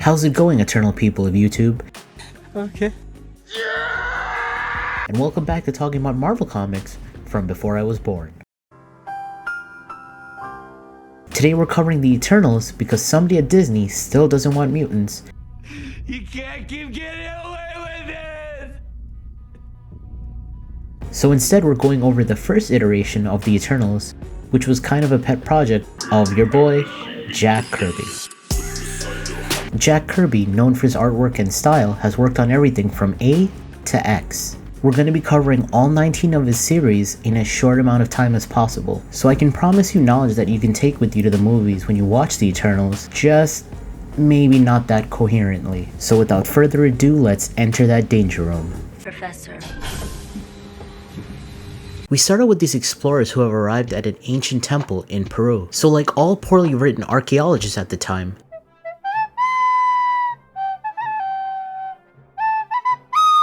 How's it going, eternal people of YouTube? Okay. And welcome back to talking about Marvel Comics from before I was born. Today we're covering the Eternals because somebody at Disney still doesn't want mutants. You can't keep getting away with it! So instead we're going over the first iteration of the Eternals, which was kind of a pet project of your boy, Jack Kirby. Jack Kirby, known for his artwork and style, has worked on everything from A to X. We're going to be covering all 19 of his series in as short amount of time as possible, so I can promise you knowledge that you can take with you to the movies when you watch the Eternals, just maybe not that coherently. So without further ado, let's enter that danger room. Professor. We started with these explorers who have arrived at an ancient temple in Peru. So like all poorly written archaeologists at the time,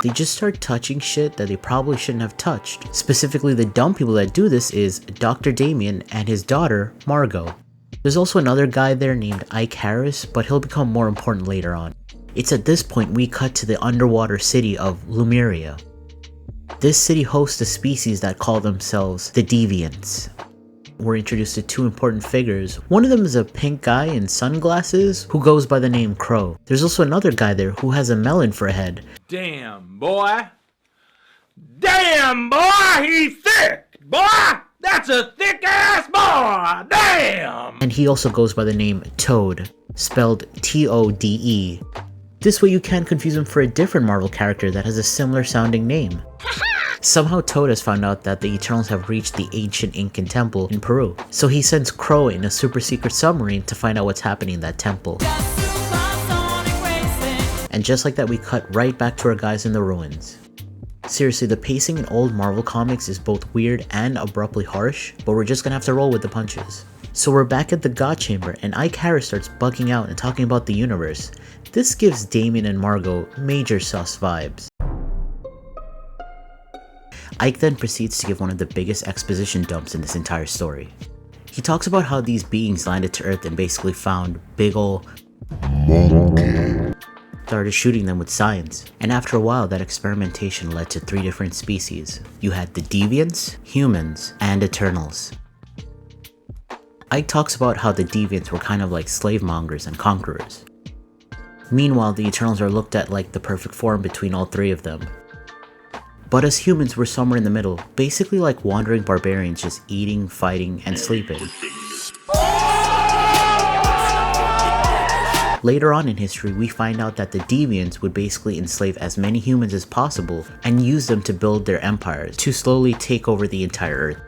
they just start touching shit that they probably shouldn't have touched. Specifically, the dumb people that do this is Dr. Damien and his daughter, Margot. There's also another guy there named Ike Harris, but he'll become more important later on. It's at this point we cut to the underwater city of Lemuria. This city hosts a species that call themselves the Deviants. We're introduced to two important figures. One of them is a pink guy in sunglasses who goes by the name Crow. There's also another guy there who has a melon for a head. Damn, boy. Damn, boy, he's thick! Boy, that's a thick-ass boy! Damn! And he also goes by the name Toad, spelled T-O-D-E. This way you can't confuse him for a different Marvel character that has a similar sounding name. Somehow Toad has found out that the Eternals have reached the ancient Incan temple in Peru, so he sends Crow in a super secret submarine to find out what's happening in that temple. And just like that, we cut right back to our guys in the ruins. Seriously, the pacing in old Marvel comics is both weird and abruptly harsh, but we're just gonna have to roll with the punches. So we're back at the God Chamber, and Ike Harris starts bugging out and talking about the universe. This gives Damien and Margot major sus vibes. Ike then proceeds to give one of the biggest exposition dumps in this entire story. He talks about how these beings landed to Earth and basically found big ol' monkey. Started shooting them with science, and after a while that experimentation led to three different species. You had the Deviants, Humans, and Eternals. Ike talks about how the Deviants were kind of like slave mongers and conquerors. Meanwhile, the Eternals are looked at like the perfect form between all three of them. But as humans, we're somewhere in the middle, basically like wandering barbarians just eating, fighting, and sleeping. Later on in history, we find out that the Deviants would basically enslave as many humans as possible and use them to build their empires to slowly take over the entire Earth.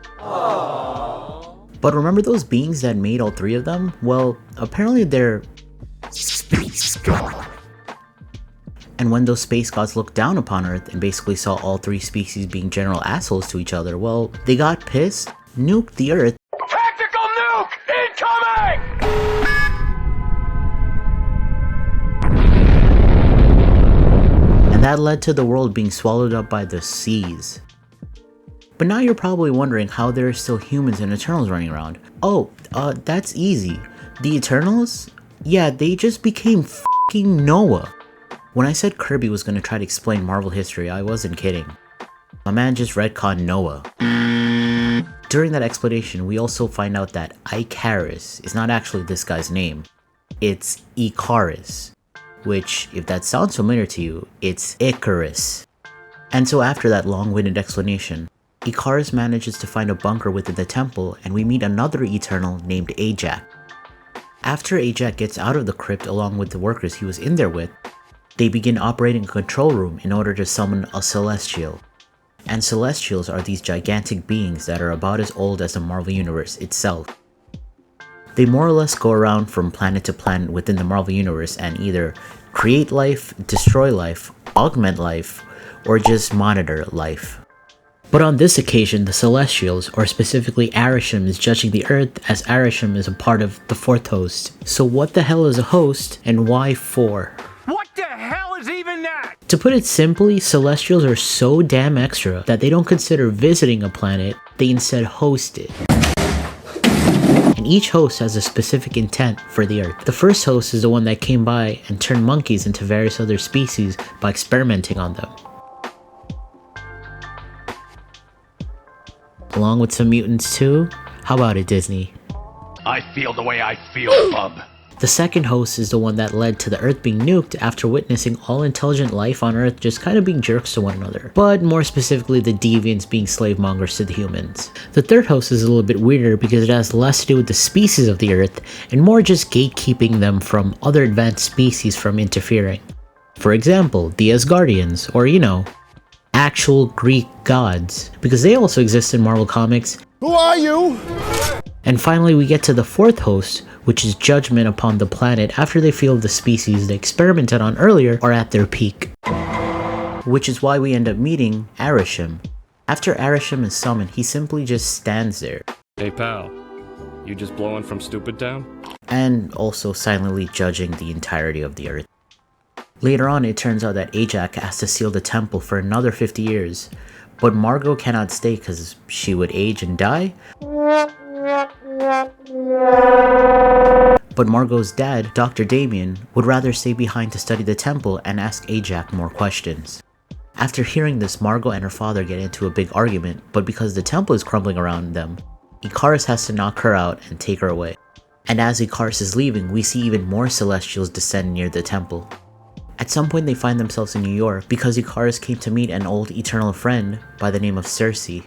But remember those beings that made all three of them? Well, apparently they're space gods. And when those space gods looked down upon Earth and basically saw all three species being general assholes to each other, well, they got pissed, nuked the Earth, Tactical nuke incoming! and that led to the world being swallowed up by the seas. But now you're probably wondering how there are still humans and Eternals running around. Oh, that's easy. The Eternals? Yeah, they just became f***ing Noah. When I said Kirby was going to try to explain Marvel history, I wasn't kidding. My man just retconned Noah. During that explanation, we also find out that Ike Harris is not actually this guy's name. It's Icarus, which, if that sounds familiar to you, it's Icarus. And so after that long-winded explanation, Icarus manages to find a bunker within the temple, and we meet another Eternal named Ajax. After Ajax gets out of the crypt along with the workers he was in there with, they begin operating a control room in order to summon a Celestial. And Celestials are these gigantic beings that are about as old as the Marvel Universe itself. They more or less go around from planet to planet within the Marvel Universe and either create life, destroy life, augment life, or just monitor life. But on this occasion, the Celestials, or specifically Arishem, is judging the Earth as Arishem is a part of the fourth host. So what the hell is a host, and why 4? What the hell is even that? To put it simply, Celestials are so damn extra that they don't consider visiting a planet, they instead host it. And and each host has a specific intent for the Earth. The first host is the one that came by and turned monkeys into various other species by experimenting on them, along with some mutants too. How about it, Disney? I feel the way I feel, bub. The second host is the one that led to the Earth being nuked after witnessing all intelligent life on Earth just kind of being jerks to one another, but more specifically the Deviants being slave mongers to the humans. The third host is a little bit weirder because it has less to do with the species of the Earth and more just gatekeeping them from other advanced species from interfering. For example, the Asgardians, or actual Greek gods, because they also exist in Marvel Comics. Who are you? And finally we get to the fourth host, which is judgment upon the planet after they feel the species they experimented on earlier are at their peak. Which is why we end up meeting Arishem. After Arishem is summoned, he simply just stands there. Hey pal, you just blowing from Stupid Town? And also silently judging the entirety of the Earth. Later on, it turns out that Ajax has to seal the temple for another 50 years, but Margot cannot stay because she would age and die. But Margot's dad, Dr. Damien, would rather stay behind to study the temple and ask Ajax more questions. After hearing this, Margot and her father get into a big argument, but because the temple is crumbling around them, Ikaris has to knock her out and take her away. And as Ikaris is leaving, we see even more Celestials descend near the temple. At some point they find themselves in New York because Ikaris came to meet an old Eternal friend by the name of Cersei.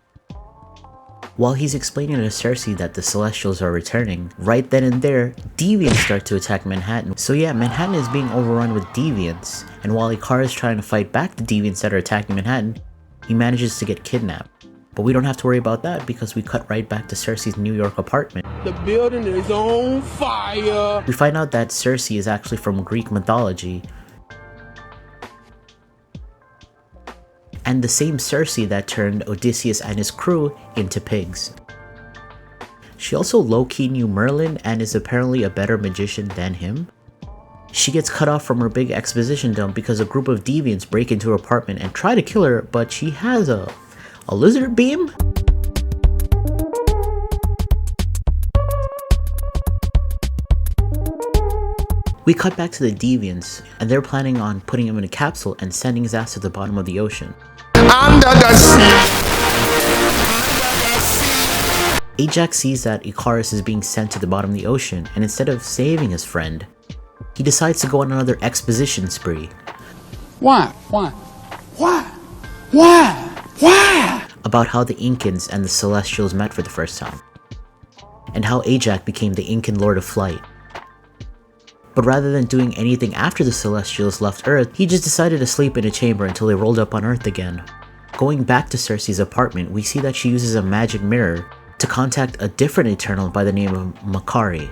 While he's explaining to Cersei that the Celestials are returning, right then and there, Deviants start to attack Manhattan. So yeah, Manhattan is being overrun with Deviants, and while Ikaris is trying to fight back the Deviants that are attacking Manhattan, he manages to get kidnapped. But we don't have to worry about that because we cut right back to Cersei's New York apartment. The building is on fire. We find out that Cersei is actually from Greek mythology, and the same Cersei that turned Odysseus and his crew into pigs. She also low-key knew Merlin and is apparently a better magician than him. She gets cut off from her big exposition dump because a group of deviants break into her apartment and try to kill her, but she has a lizard beam? We cut back to the Deviants, and they're planning on putting him in a capsule and sending his ass to the bottom of the ocean. Under the sea. Ajax sees that Ikaris is being sent to the bottom of the ocean, and instead of saving his friend, he decides to go on another exposition spree. Why? About how the Incans and the Celestials met for the first time, and how Ajax became the Incan Lord of Flight. But rather than doing anything after the Celestials left Earth, he just decided to sleep in a chamber until they rolled up on Earth again. Going back to Cersei's apartment, we see that she uses a magic mirror to contact a different Eternal by the name of Makari.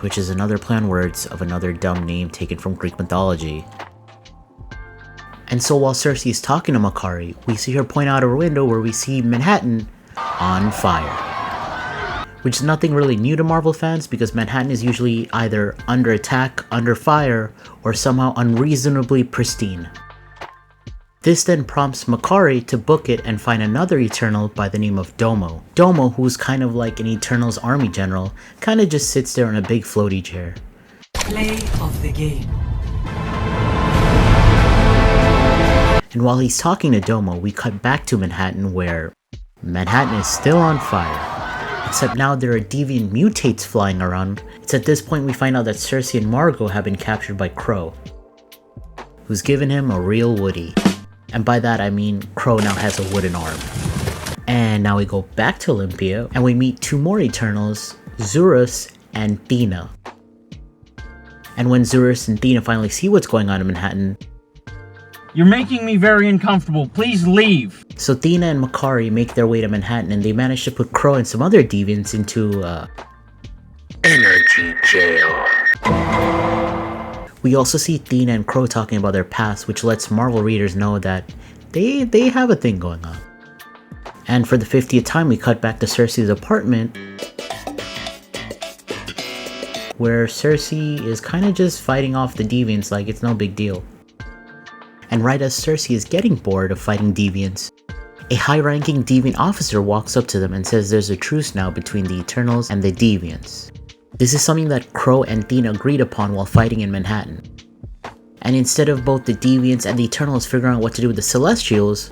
Which is another play on words of another dumb name taken from Greek mythology. And so while Cersei is talking to Makari, we see her point out her window where we see Manhattan on fire. Which is nothing really new to Marvel fans because Manhattan is usually either under attack, under fire, or somehow unreasonably pristine. This then prompts Makari to book it and find another Eternal by the name of Domo. Domo, who's kind of like an Eternal's army general, kind of just sits there in a big floaty chair. Play of the game. And while he's talking to Domo, we cut back to Manhattan where Manhattan is still on fire. Except now there are deviant mutates flying around. It's at this point we find out that Cersei and Margot have been captured by Crow, who's given him a real Woody. And by that I mean Crow now has a wooden arm. And now we go back to Olympia and we meet two more Eternals, Zurus and Thena. And when Zurus and Thena finally see what's going on in Manhattan, "You're making me very uncomfortable. Please leave." So Thena and Makari make their way to Manhattan and they manage to put Crow and some other deviants into energy jail. We also see Thena and Crow talking about their past, which lets Marvel readers know that they have a thing going on. And for the 50th time we cut back to Cersei's apartment, where Cersei is kind of just fighting off the deviants like it's no big deal. And right as Cersei is getting bored of fighting deviants, a high-ranking Deviant officer walks up to them and says there's a truce now between the Eternals and the Deviants. This is something that Crow and Athena agreed upon while fighting in Manhattan. And instead of both the Deviants and the Eternals figuring out what to do with the Celestials,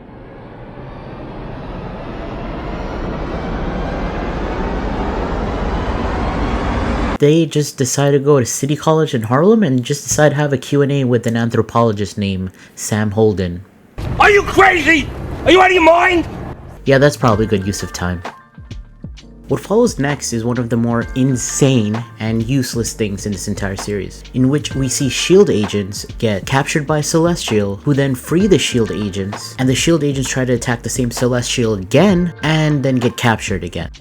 they just decide to go to City College in Harlem and just decide to have a Q&A with an anthropologist named Sam Holden. Are you crazy? Are you out of your mind? Yeah, that's probably good use of time. What follows next is one of the more insane and useless things in this entire series, in which we see S.H.I.E.L.D. agents get captured by Celestial, who then free the S.H.I.E.L.D. agents, and the S.H.I.E.L.D. agents try to attack the same Celestial again, and then get captured again.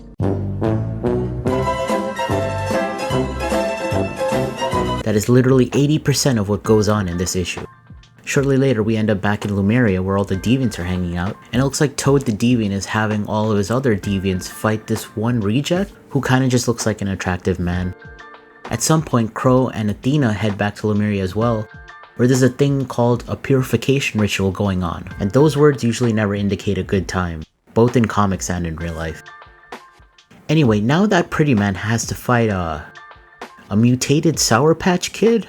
That is literally 80% of what goes on in this issue. Shortly later, we end up back in Lemuria where all the Deviants are hanging out, and it looks like Toad the Deviant is having all of his other Deviants fight this one reject who kinda just looks like an attractive man. At some point, Crow and Athena head back to Lemuria as well, where there's a thing called a purification ritual going on, and those words usually never indicate a good time, both in comics and in real life. Anyway, now that Pretty Man has to fight a mutated Sour Patch Kid?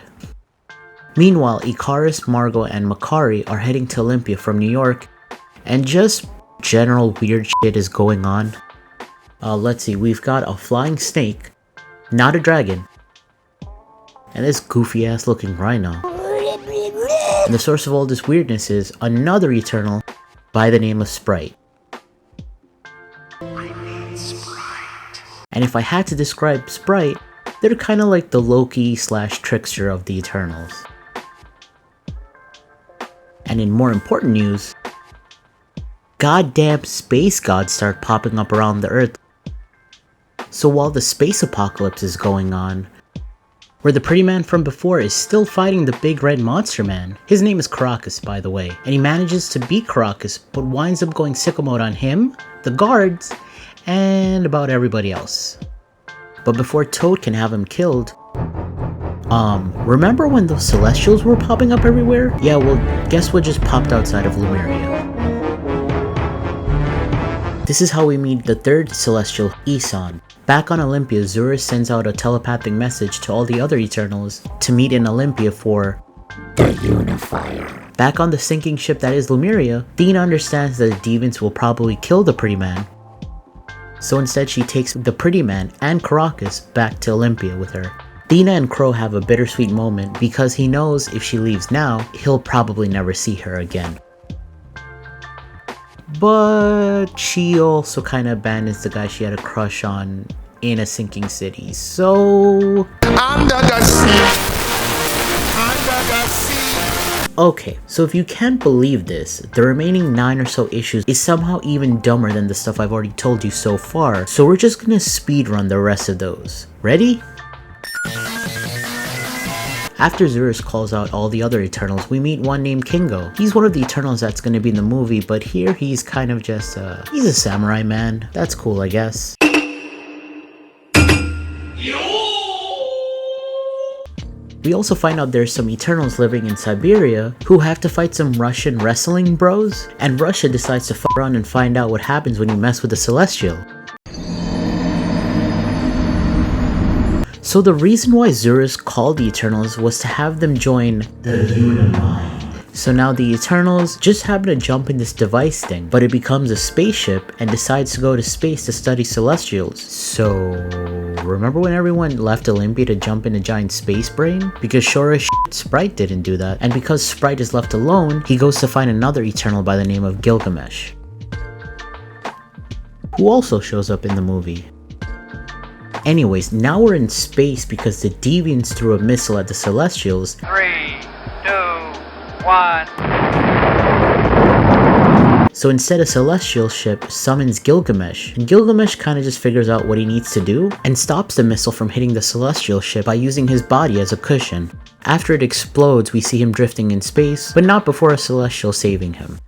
Meanwhile, Ikaris, Margot, and Makari are heading to Olympia from New York, and just general weird shit is going on. Let's see, we've got a flying snake, not a dragon, and this goofy ass looking rhino. And the source of all this weirdness is another Eternal by the name of Sprite. And if I had to describe Sprite, they're kinda like the Loki/Trickster of the Eternals. And in more important news, goddamn space gods start popping up around the Earth. So while the space apocalypse is going on, where the Pretty Man from before is still fighting the big red monster man, his name is Caracas by the way, and he manages to beat Caracas but winds up going sicko mode on him, the guards, and about everybody else. But before Toad can have him killed, remember when those Celestials were popping up everywhere? Yeah, well, guess what just popped outside of Lemuria? This is how we meet the third Celestial, Isan. Back on Olympia, Zurus sends out a telepathic message to all the other Eternals to meet in Olympia for the Unifier. Back on the sinking ship that is Lemuria, Athena understands that the Deviants will probably kill the Pretty Man. So instead she takes the Pretty Man and Caracas back to Olympia with her. Athena and Crow have a bittersweet moment because he knows if she leaves now, he'll probably never see her again. But she also kinda abandons the guy she had a crush on in a sinking city, so... Under the sea. Under the sea. Okay, so if you can't believe this, the remaining 9 or so issues is somehow even dumber than the stuff I've already told you so far, so we're just gonna speedrun the rest of those. Ready? After Zurus calls out all the other Eternals, we meet one named Kingo. He's one of the Eternals that's gonna be in the movie, but here he's kind of just he's a samurai man. That's cool, I guess. We also find out there's some Eternals living in Siberia who have to fight some Russian wrestling bros, and Russia decides to fuck around and find out what happens when you mess with the Celestial. So the reason why Zurus called the Eternals was to have them join the Unimind. So now the Eternals just happen to jump in this device thing, but it becomes a spaceship and decides to go to space to study Celestials. So remember when everyone left Olympia to jump in a giant space brain? Because sure as shit, Sprite didn't do that, and because Sprite is left alone, he goes to find another Eternal by the name of Gilgamesh, who also shows up in the movie. Anyways, now we're in space because the Deviants threw a missile at the Celestials. 3, 2, 1. So instead, a Celestial ship summons Gilgamesh, and Gilgamesh kinda just figures out what he needs to do and stops the missile from hitting the Celestial ship by using his body as a cushion. After it explodes, we see him drifting in space, but not before a Celestial saving him.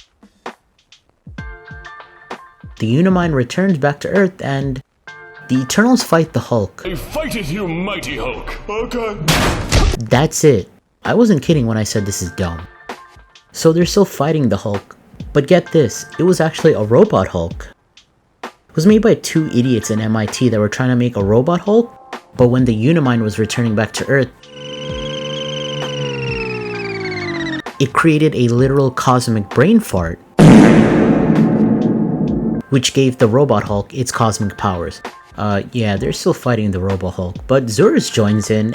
The Unimind returns back to Earth and the Eternals fight the Hulk. Fight it, you mighty Hulk. Okay. That's it. I wasn't kidding when I said this is dumb. So they're still fighting the Hulk, But get this, it was actually a robot Hulk. It was made by two idiots in MIT that were trying to make a robot Hulk, but when the Unimind was returning back to Earth, it created a literal cosmic brain fart, which gave the Robot Hulk its cosmic powers. Yeah, they're still fighting the Robo Hulk, but Zurus joins in,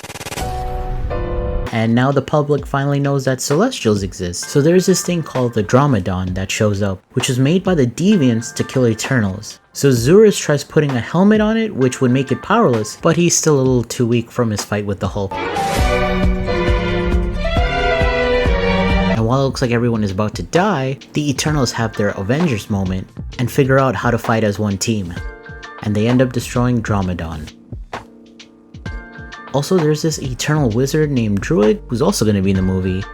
and now the public finally knows that Celestials exist. So there's this thing called the Dramadon that shows up, which was made by the Deviants to kill Eternals. So Zurus tries putting a helmet on it, which would make it powerless, but he's still a little too weak from his fight with the Hulk. And while it looks like everyone is about to die, the Eternals have their Avengers moment and figure out how to fight as one team. And they end up destroying Dramadon. Also, there's this Eternal wizard named Druid, who's also going to be in the movie,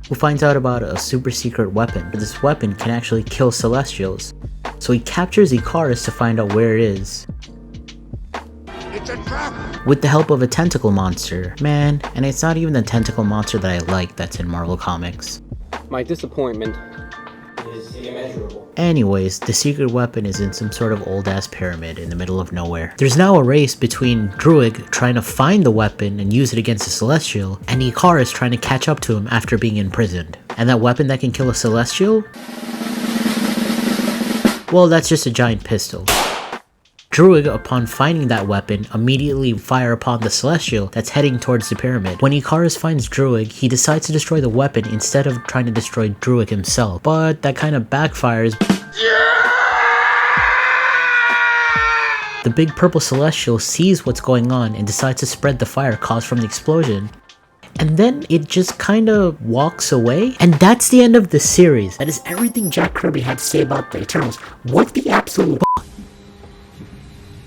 who finds out about a super secret weapon. This weapon can actually kill Celestials. So he captures Icarus to find out where it is. It's a trap! With the help of a tentacle monster. Man, and it's not even the tentacle monster that I like that's in Marvel Comics. My disappointment is immeasurable. Anyways, the secret weapon is in some sort of old-ass pyramid in the middle of nowhere. There's now a race between Druid trying to find the weapon and use it against a Celestial, and Icarus trying to catch up to him after being imprisoned. And that weapon that can kill a Celestial? Well, that's just a giant pistol. Druid, upon finding that weapon, immediately fire upon the Celestial that's heading towards the pyramid. When Icarus finds Druid, he decides to destroy the weapon instead of trying to destroy Druid himself, but that kind of backfires. The big purple Celestial sees what's going on and decides to spread the fire caused from the explosion. And then it just kinda walks away. And that's the end of the series. That is everything Jack Kirby had to say about the Eternals. What the absolute f***?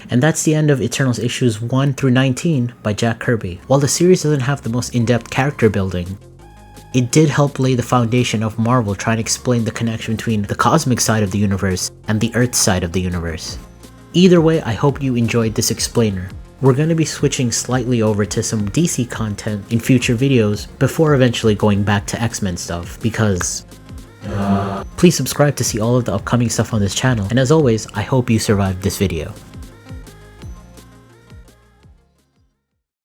And that's the end of Eternals issues 1 through 19 by Jack Kirby. While the series doesn't have the most in-depth character building, it did help lay the foundation of Marvel trying to explain the connection between the cosmic side of the universe and the Earth side of the universe. Either way, I hope you enjoyed this explainer. We're going to be switching slightly over to some DC content in future videos before eventually going back to X-Men stuff, because please subscribe to see all of the upcoming stuff on this channel, and as always, I hope you survived this video.